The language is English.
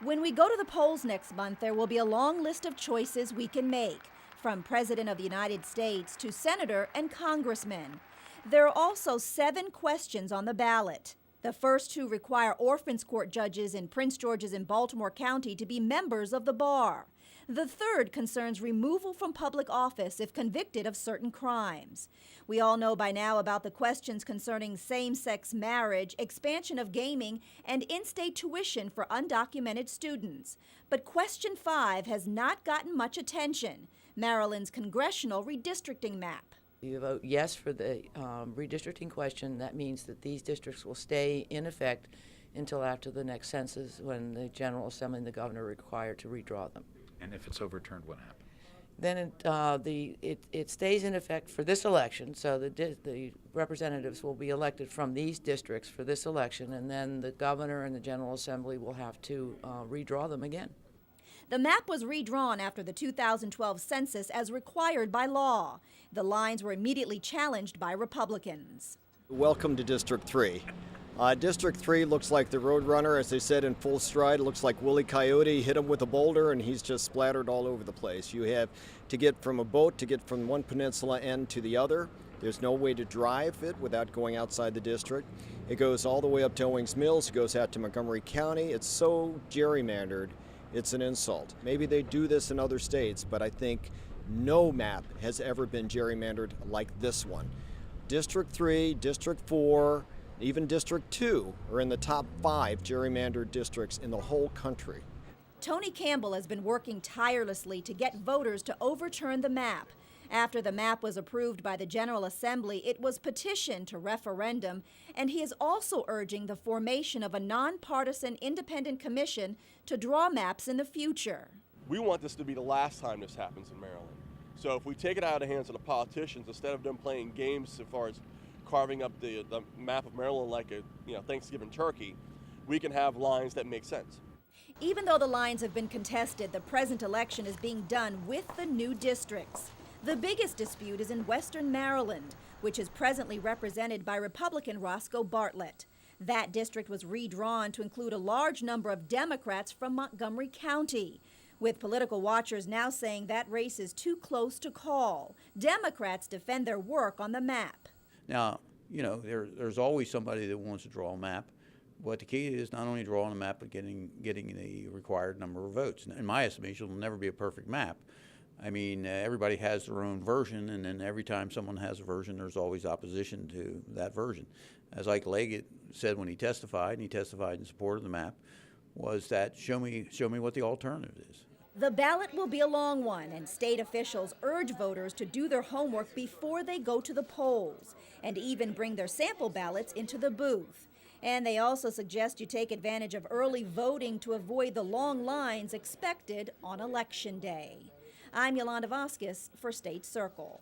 When we go to the polls next month, there will be a long list of choices we can make, from President of the United States to Senator and Congressman. There are also 7 questions on the ballot. The first 2 require orphans court judges in Prince George's and Baltimore County to be members of the bar. The third concerns removal from public office if convicted of certain crimes. We all know by now about the questions concerning same-sex marriage, expansion of gaming, and in-state tuition for undocumented students. But question 5 has not gotten much attention: Maryland's Congressional redistricting map. You vote yes for the redistricting question. That means that these districts will stay in effect until after the next census, when the General Assembly and the governor are required to redraw them. And if it's overturned, what happens? Then it stays in effect for this election, so the representatives will be elected from these districts for this election, and then the governor and the General Assembly will have to redraw them again. The map was redrawn after the 2012 census as required by law. The lines were immediately challenged by Republicans. Welcome to District 3. District 3 looks like the Roadrunner, as they said, in full stride. It looks like Willie Coyote hit him with a boulder and he's just splattered all over the place. You have to get from a boat, to get from one peninsula end to the other. There's no way to drive it without going outside the district. It goes all the way up to Owings Mills, it goes out to Montgomery County. It's so gerrymandered, it's an insult. Maybe they do this in other states, but I think no map has ever been gerrymandered like this one. District 3, District 4, even District 2 are in the top 5 gerrymandered districts in the whole country. Tony Campbell has been working tirelessly to get voters to overturn the map. After the map was approved by the General Assembly, it was petitioned to referendum, and he is also urging the formation of a nonpartisan independent commission to draw maps in the future. We want this to be the last time this happens in Maryland. So if we take it out of the hands of the politicians, instead of them playing games as far as carving up the map of Maryland like a Thanksgiving turkey, we can have lines that make sense. Even though the lines have been contested, the present election is being done with the new districts. The biggest dispute is in Western Maryland, which is presently represented by Republican Roscoe Bartlett. That district was redrawn to include a large number of Democrats from Montgomery County, with political watchers now saying that race is too close to call. Democrats defend their work on the map. Now, there's always somebody that wants to draw a map. What the key is not only drawing a map, but getting the required number of votes. In my estimation, it'll never be a perfect map. I mean, everybody has their own version, and then every time someone has a version, there's always opposition to that version. As Ike Leggett said when he testified, and he testified in support of the map, was that show me what the alternative is. The ballot will be a long one, and state officials urge voters to do their homework before they go to the polls, and even bring their sample ballots into the booth. And they also suggest you take advantage of early voting to avoid the long lines expected on Election Day. I'm Yolanda Vasquez for State Circle.